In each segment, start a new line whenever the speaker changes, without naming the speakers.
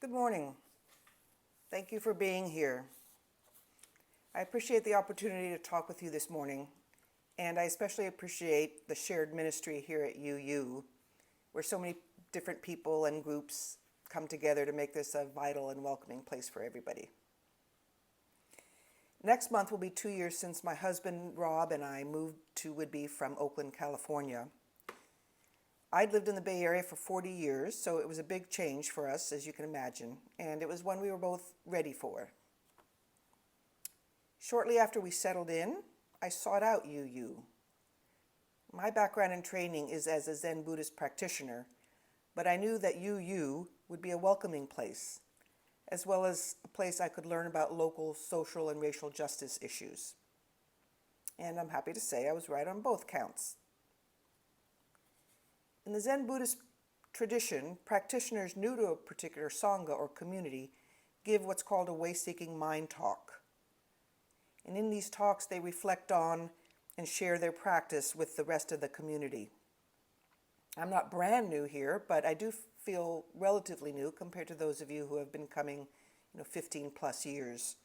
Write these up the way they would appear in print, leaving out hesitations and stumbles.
Good morning. Thank you for being here. I appreciate the opportunity to talk with you this morning, and I especially appreciate the shared ministry here at UU, where so many different people and groups come together to make this a vital and welcoming place for everybody. Next month will be 2 years since my husband Rob and I moved to Whidbey from Oakland, California. I'd lived in the Bay Area for 40 years, so it was a big change for us, as you can imagine, and it was one we were both ready for. Shortly after we settled in, I sought out UU. My background and training is as a Zen Buddhist practitioner, but I knew that UU would be a welcoming place, as well as a place I could learn about local social and racial justice issues. And I'm happy to say I was right on both counts. In the Zen Buddhist tradition, practitioners new to a particular sangha or community give what's called a way-seeking mind talk. And in these talks, they reflect on and share their practice with the rest of the community. I'm not brand new here, but I do feel relatively new compared to those of you who have been coming 15 plus years.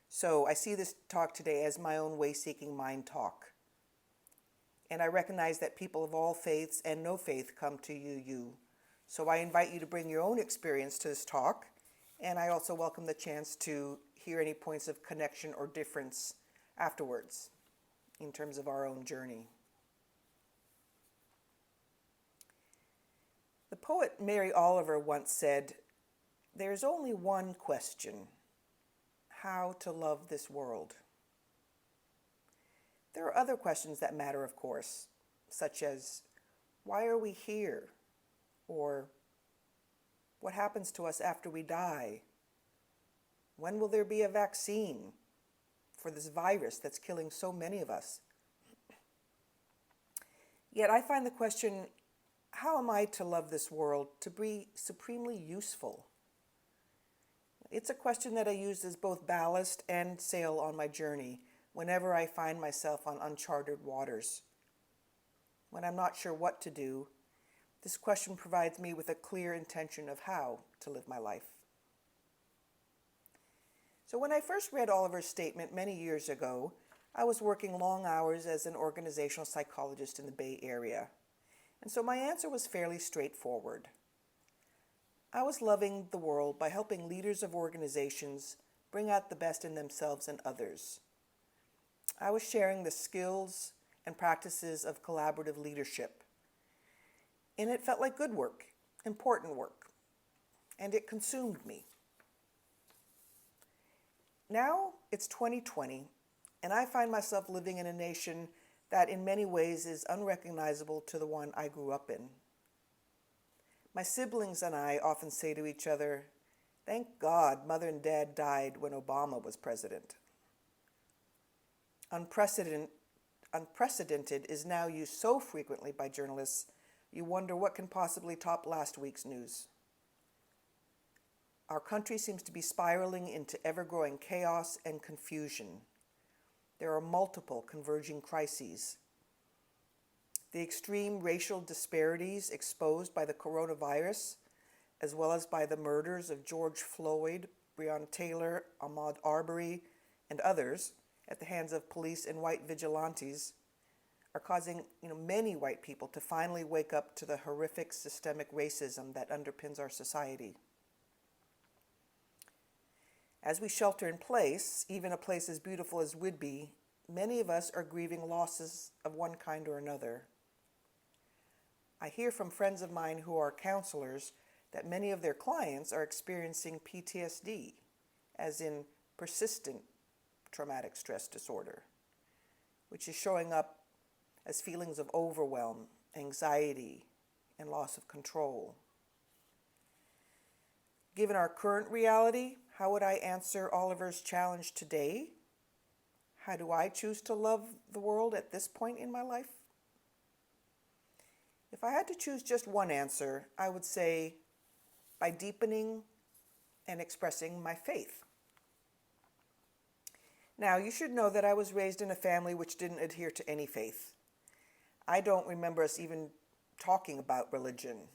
So I see this talk today as my own way-seeking mind talk. And I recognize that people of all faiths and no faith come to UU. So I invite you to bring your own experience to this talk, and I also welcome the chance to hear any points of connection or difference afterwards in terms of our own journey. The poet Mary Oliver once said, "There's only one question: how to love this world." There are other questions that matter, of course, such as, why are we here? Or, what happens to us after we die? When will there be a vaccine for this virus that's killing so many of us? Yet I find the question, how am I to love this world, to be supremely useful? It's a question that I use as both ballast and sail on my journey whenever I find myself on uncharted waters. When I'm not sure what to do, this question provides me with a clear intention of how to live my life. So when I first read Oliver's statement many years ago, I was working long hours as an organizational psychologist in the Bay Area. And so my answer was fairly straightforward. I was loving the world by helping leaders of organizations bring out the best in themselves and others. I was sharing the skills and practices of collaborative leadership. And it felt like good work, important work, and it consumed me. Now it's 2020, and I find myself living in a nation that in many ways is unrecognizable to the one I grew up in. My siblings and I often say to each other, "Thank God Mother and Dad died when Obama was president." Unprecedented is now used so frequently by journalists, you wonder what can possibly top last week's news. Our country seems to be spiraling into ever-growing chaos and confusion. There are multiple converging crises. The extreme racial disparities exposed by the coronavirus, as well as by the murders of George Floyd, Breonna Taylor, Ahmaud Arbery, and others, at the hands of police and white vigilantes, are causing many white people to finally wake up to the horrific systemic racism that underpins our society. As we shelter in place, even a place as beautiful as Whidbey, many of us are grieving losses of one kind or another. I hear from friends of mine who are counselors that many of their clients are experiencing PTSD, as in persistent traumatic stress disorder, which is showing up as feelings of overwhelm, anxiety, and loss of control. Given our current reality, how would I answer Oliver's challenge today? How do I choose to love the world at this point in my life? If I had to choose just one answer, I would say by deepening and expressing my faith. Now, you should know that I was raised in a family which didn't adhere to any faith. I don't remember us even talking about religion.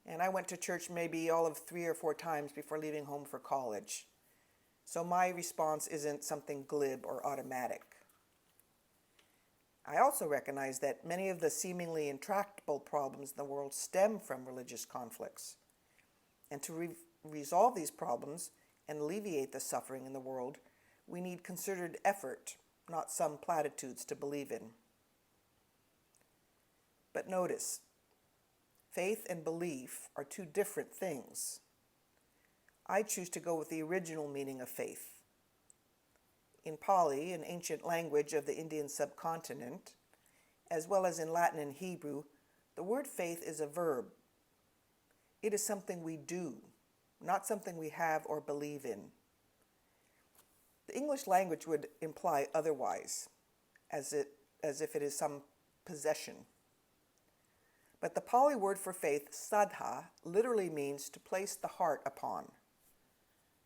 And I went to church maybe all of 3 or 4 times before leaving home for college. So my response isn't something glib or automatic. I also recognize that many of the seemingly intractable problems in the world stem from religious conflicts. And to resolve these problems and alleviate the suffering in the world, we need concerted effort, not some platitudes to believe in. But notice, faith and belief are two different things. I choose to go with the original meaning of faith. In Pali, an ancient language of the Indian subcontinent, as well as in Latin and Hebrew, the word faith is a verb. It is something we do, not something we have or believe in. The English language would imply otherwise, as if it is some possession. But the Pali word for faith, saddha, literally means to place the heart upon.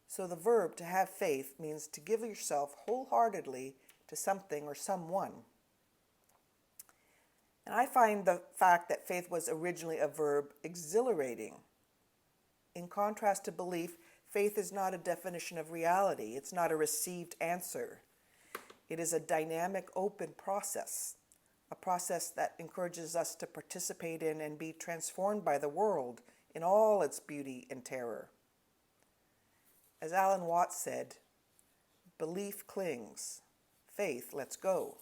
So the verb to have faith means to give yourself wholeheartedly to something or someone. And I find the fact that faith was originally a verb exhilarating. In contrast to belief, faith is not a definition of reality. It's not a received answer. It is a dynamic, open process, a process that encourages us to participate in and be transformed by the world in all its beauty and terror. As Alan Watts said, belief clings, faith lets go.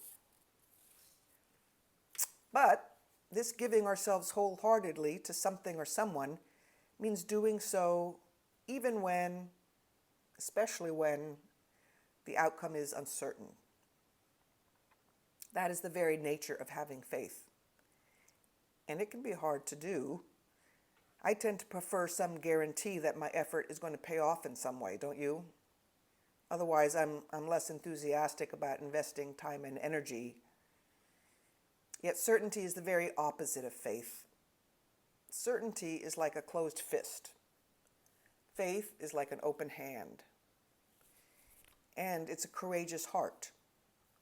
But this giving ourselves wholeheartedly to something or someone means doing so even when, especially when, the outcome is uncertain. That is the very nature of having faith. And it can be hard to do. I tend to prefer some guarantee that my effort is going to pay off in some way, don't you? Otherwise, I'm less enthusiastic about investing time and energy. Yet certainty is the very opposite of faith. Certainty is like a closed fist. Faith is like an open hand. And it's a courageous heart,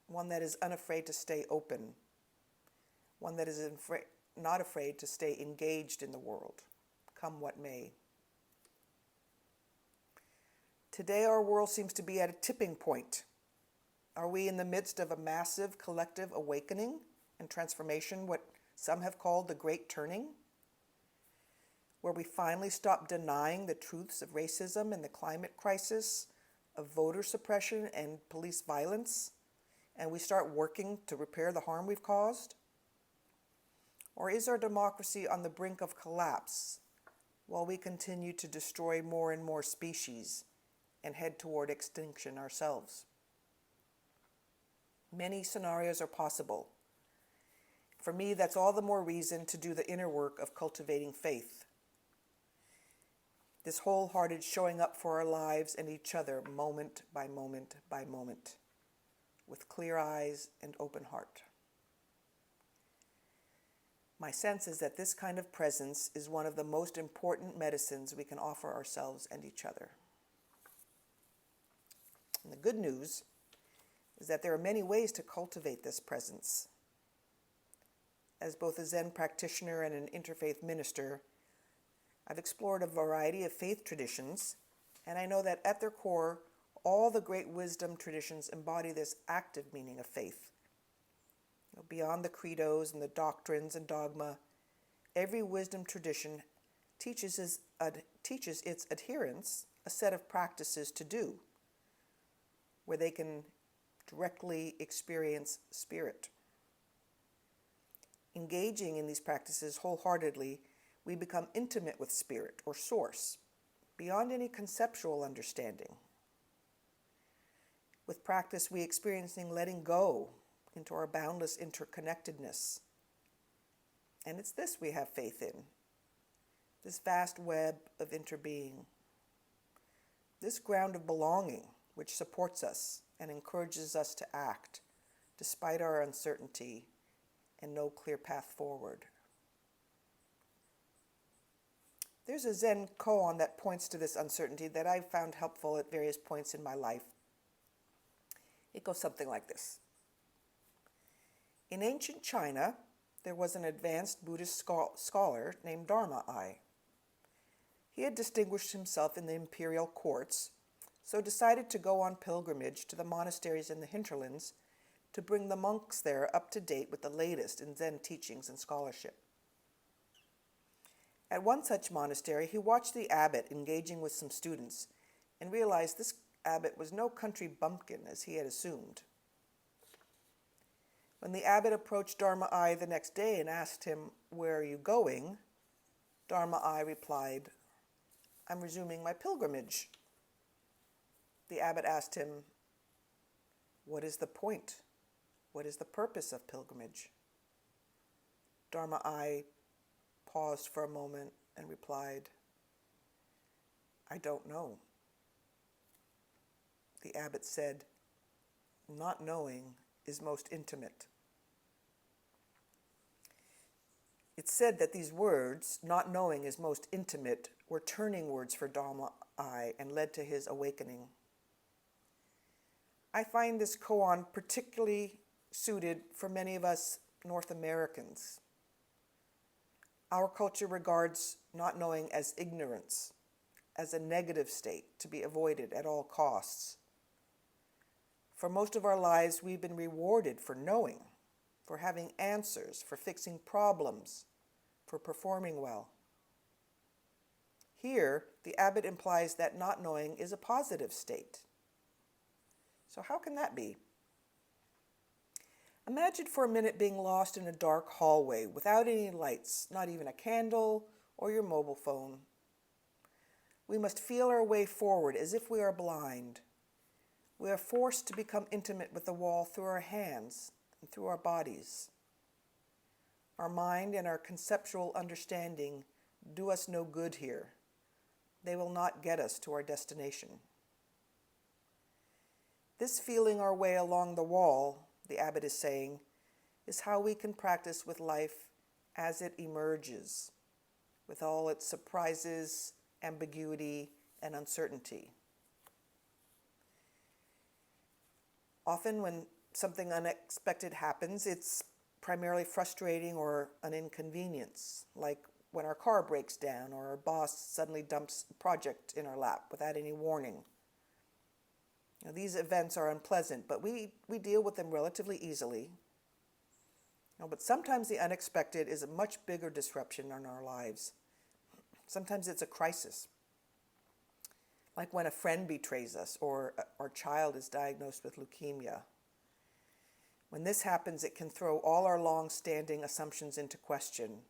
one that is unafraid to stay open, one that is not afraid to stay engaged in the world, come what may. Today our world seems to be at a tipping point. Are we in the midst of a massive collective awakening and transformation, what some have called the Great Turning, where we finally stop denying the truths of racism and the climate crisis, of voter suppression and police violence, and we start working to repair the harm we've caused? Or is our democracy on the brink of collapse while we continue to destroy more and more species and head toward extinction ourselves? Many scenarios are possible. For me, that's all the more reason to do the inner work of cultivating faith. This wholehearted showing up for our lives and each other moment by moment by moment, with clear eyes and open heart. My sense is that this kind of presence is one of the most important medicines we can offer ourselves and each other. And the good news is that there are many ways to cultivate this presence. As both a Zen practitioner and an interfaith minister, I've explored a variety of faith traditions, and I know that at their core, all the great wisdom traditions embody this active meaning of faith. Beyond the credos and the doctrines and dogma, every wisdom tradition teaches its adherents a set of practices to do, where they can directly experience spirit. Engaging in these practices wholeheartedly, we become intimate with spirit or source, beyond any conceptual understanding. With practice, we experiencing letting go into our boundless interconnectedness. And it's this we have faith in, this vast web of interbeing, this ground of belonging which supports us and encourages us to act despite our uncertainty and no clear path forward. There's a Zen koan that points to this uncertainty that I've found helpful at various points in my life. It goes something like this. In ancient China, there was an advanced Buddhist scholar named Dharma-I. He had distinguished himself in the imperial courts, so decided to go on pilgrimage to the monasteries in the hinterlands to bring the monks there up to date with the latest in Zen teachings and scholarship. At one such monastery, he watched the abbot engaging with some students and realized this abbot was no country bumpkin as he had assumed. When the abbot approached Dharma Ai the next day and asked him, "Where are you going?" Dharma Ai replied, "I'm resuming my pilgrimage." The abbot asked him, "What is the point? What is the purpose of pilgrimage?" Dharma Ai paused for a moment and replied, "I don't know." The abbot said, "Not knowing is most intimate." It's said that these words, "not knowing is most intimate," were turning words for Dharma Ai and led to his awakening. I find this koan particularly suited for many of us North Americans. Our culture regards not knowing as ignorance, as a negative state to be avoided at all costs. For most of our lives, we've been rewarded for knowing, for having answers, for fixing problems, for performing well. Here, the abbot implies that not knowing is a positive state. So how can that be? Imagine for a minute being lost in a dark hallway without any lights, not even a candle or your mobile phone. We must feel our way forward as if we are blind. We are forced to become intimate with the wall through our hands and through our bodies. Our mind and our conceptual understanding do us no good here. They will not get us to our destination. This feeling our way along the wall, the abbot is saying, is how we can practice with life as it emerges, with all its surprises, ambiguity, and uncertainty. Often when something unexpected happens, it's primarily frustrating or an inconvenience, like when our car breaks down or our boss suddenly dumps a project in our lap without any warning. Now, these events are unpleasant, but we deal with them relatively easily. But sometimes the unexpected is a much bigger disruption in our lives. Sometimes it's a crisis, like when a friend betrays us or our child is diagnosed with leukemia. When this happens, it can throw all our long-standing assumptions into question.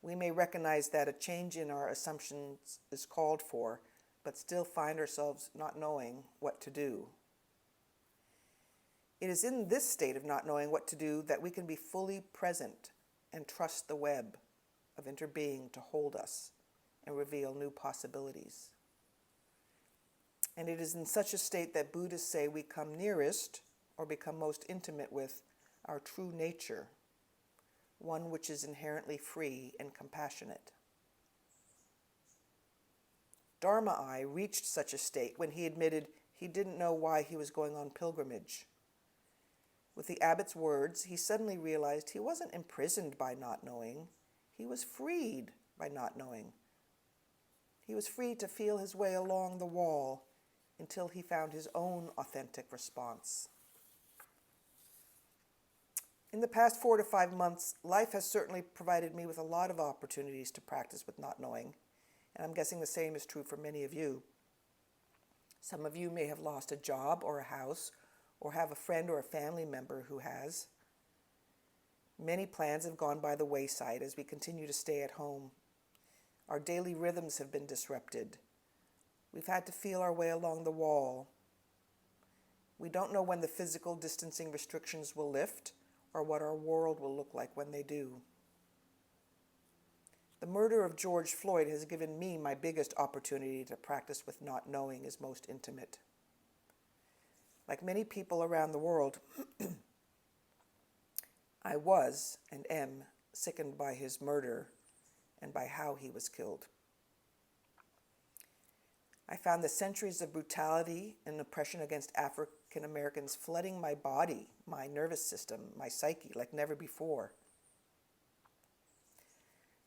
We may recognize that a change in our assumptions is called for, but still find ourselves not knowing what to do. It is in this state of not knowing what to do that we can be fully present and trust the web of interbeing to hold us and reveal new possibilities. And it is in such a state that Buddhists say we come nearest or become most intimate with our true nature, one which is inherently free and compassionate. Dharma Ai reached such a state when he admitted he didn't know why he was going on pilgrimage. With the abbot's words, he suddenly realized he wasn't imprisoned by not knowing. He was freed by not knowing. He was free to feel his way along the wall until he found his own authentic response. In the past 4 to 5 months, life has certainly provided me with a lot of opportunities to practice with not knowing, and I'm guessing the same is true for many of you. Some of you may have lost a job or a house, or have a friend or a family member who has. Many plans have gone by the wayside as we continue to stay at home. Our daily rhythms have been disrupted. We've had to feel our way along the wall. We don't know when the physical distancing restrictions will lift or what our world will look like when they do. The murder of George Floyd has given me my biggest opportunity to practice with not knowing is most intimate. Like many people around the world, I was and am sickened by his murder and by how he was killed. I found the centuries of brutality and oppression against African Americans flooding my body, my nervous system, my psyche like never before.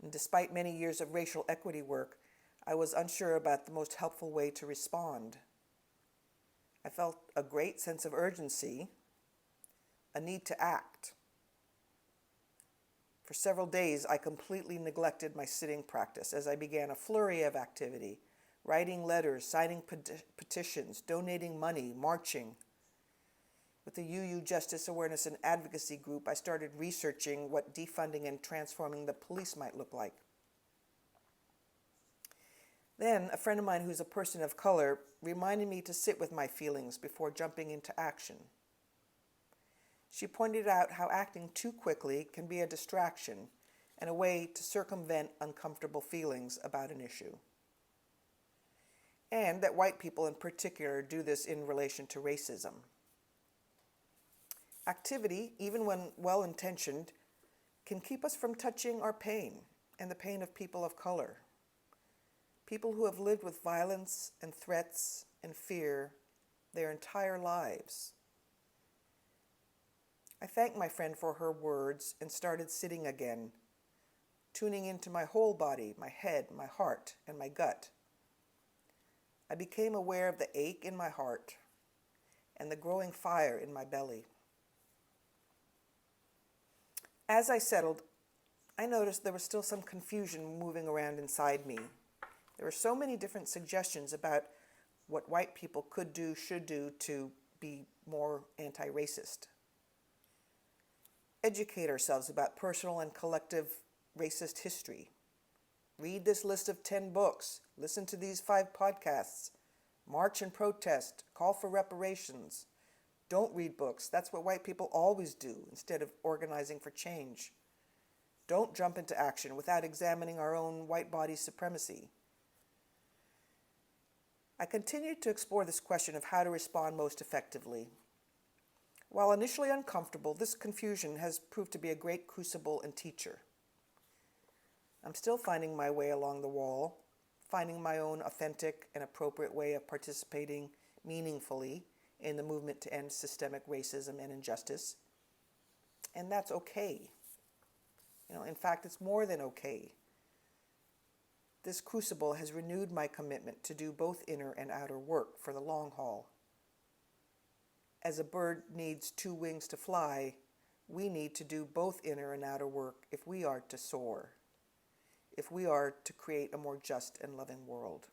And despite many years of racial equity work, I was unsure about the most helpful way to respond. I felt a great sense of urgency, a need to act. For several days, I completely neglected my sitting practice as I began a flurry of activity, writing letters, signing petitions, donating money, marching. With the UU Justice Awareness and Advocacy Group, I started researching what defunding and transforming the police might look like. Then, a friend of mine who's a person of color reminded me to sit with my feelings before jumping into action. She pointed out how acting too quickly can be a distraction and a way to circumvent uncomfortable feelings about an issue. And that white people in particular do this in relation to racism. Activity, even when well-intentioned, can keep us from touching our pain and the pain of people of color. People who have lived with violence and threats and fear their entire lives. I thanked my friend for her words and started sitting again, tuning into my whole body, my head, my heart, and my gut. I became aware of the ache in my heart and the growing fire in my belly. As I settled, I noticed there was still some confusion moving around inside me. There were so many different suggestions about what white people could do, should do to be more anti-racist. Educate ourselves about personal and collective racist history. Read this list of 10 books. Listen to these 5 podcasts. March and protest. Call for reparations. Don't read books. That's what white people always do instead of organizing for change. Don't jump into action without examining our own white body supremacy. I continued to explore this question of how to respond most effectively. While initially uncomfortable, this confusion has proved to be a great crucible and teacher. I'm still finding my way along the wall, finding my own authentic and appropriate way of participating meaningfully in the movement to end systemic racism and injustice. And that's okay. In fact, it's more than okay. This crucible has renewed my commitment to do both inner and outer work for the long haul. As a bird needs 2 wings to fly, we need to do both inner and outer work if we are to soar, if we are to create a more just and loving world.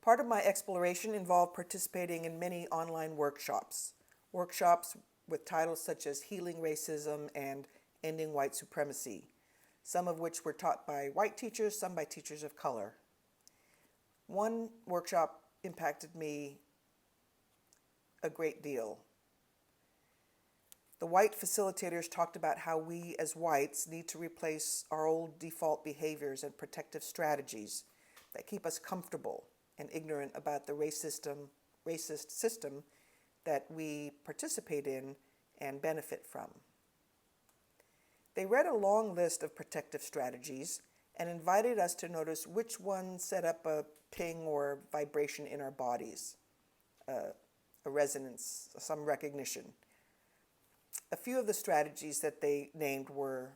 Part of my exploration involved participating in many online workshops with titles such as Healing Racism and Ending White Supremacy, some of which were taught by white teachers, some by teachers of color. One workshop impacted me a great deal. The white facilitators talked about how we as whites need to replace our old default behaviors and protective strategies that keep us comfortable and ignorant about the racist system that we participate in and benefit from. They read a long list of protective strategies and invited us to notice which ones set up a ping or vibration in our bodies, a resonance, some recognition. A few of the strategies that they named were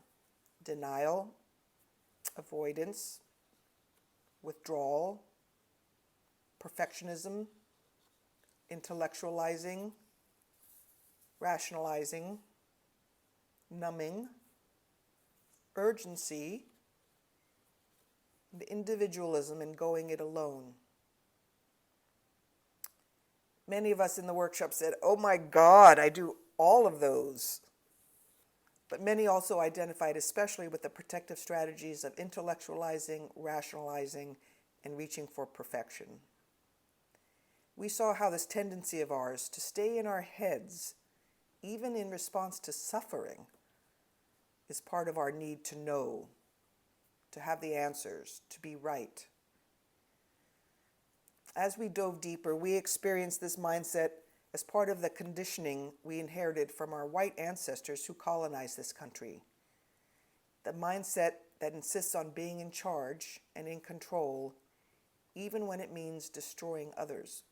denial, avoidance, withdrawal, perfectionism, intellectualizing, rationalizing, numbing, urgency, and individualism and going it alone. Many of us in the workshop said, "Oh my God, I do all of those." But many also identified especially with the protective strategies of intellectualizing, rationalizing, and reaching for perfection. We saw how this tendency of ours to stay in our heads, even in response to suffering, is part of our need to know, to have the answers, to be right. As we dove deeper, we experienced this mindset as part of the conditioning we inherited from our white ancestors who colonized this country. The mindset that insists on being in charge and in control, even when it means destroying others.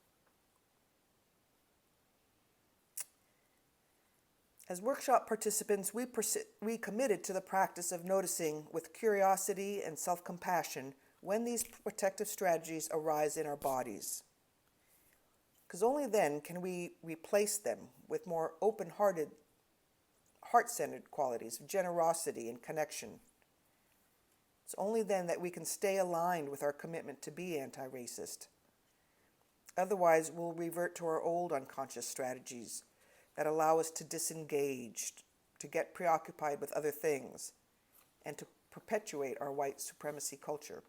As workshop participants, we committed to the practice of noticing with curiosity and self-compassion when these protective strategies arise in our bodies. Because only then can we replace them with more open-hearted, heart-centered qualities of generosity and connection. It's only then that we can stay aligned with our commitment to be anti-racist. Otherwise, we'll revert to our old unconscious strategies that allow us to disengage, to get preoccupied with other things, and to perpetuate our white supremacy culture.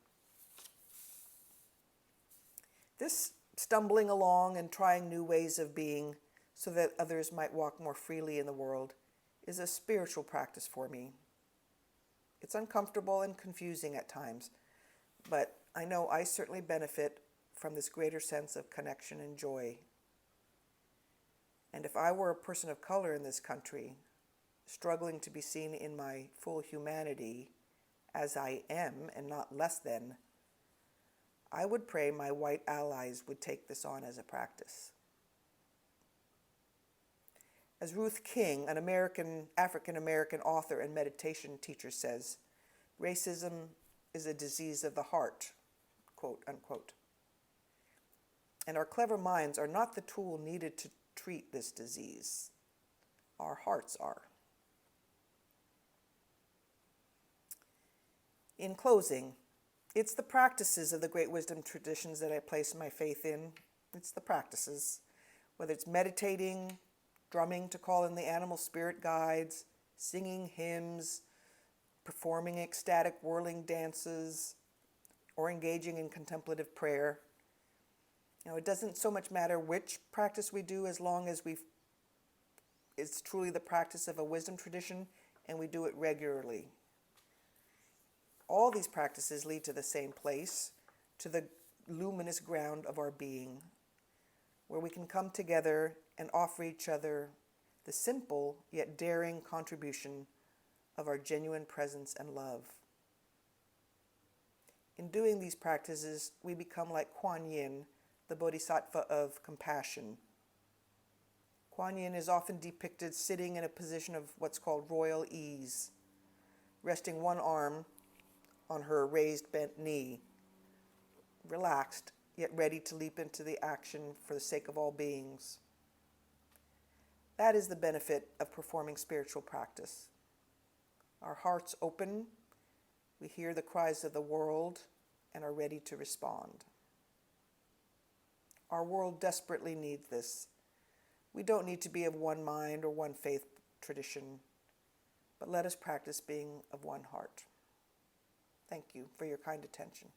This stumbling along and trying new ways of being so that others might walk more freely in the world is a spiritual practice for me. It's uncomfortable and confusing at times, but I know I certainly benefit from this greater sense of connection and joy. And if I were a person of color in this country, struggling to be seen in my full humanity as I am and not less than, I would pray my white allies would take this on as a practice. As Ruth King, an African-American author and meditation teacher says, racism is a disease of the heart, quote unquote. And our clever minds are not the tool needed to treat this disease. Our hearts are. In closing, it's the practices of the great wisdom traditions that I place my faith in. It's the practices, whether it's meditating, drumming to call in the animal spirit guides, singing hymns, performing ecstatic whirling dances, or engaging in contemplative prayer. It doesn't so much matter which practice we do as long as it's truly the practice of a wisdom tradition and we do it regularly. All these practices lead to the same place, to the luminous ground of our being, where we can come together and offer each other the simple yet daring contribution of our genuine presence and love. In doing these practices, we become like Kuan Yin, the bodhisattva of compassion. Kuan Yin is often depicted sitting in a position of what's called royal ease, resting one arm on her raised bent knee, relaxed yet ready to leap into the action for the sake of all beings. That is the benefit of performing spiritual practice. Our hearts open, we hear the cries of the world, and are ready to respond. Our world desperately needs this. We don't need to be of one mind or one faith tradition, but let us practice being of one heart. Thank you for your kind attention.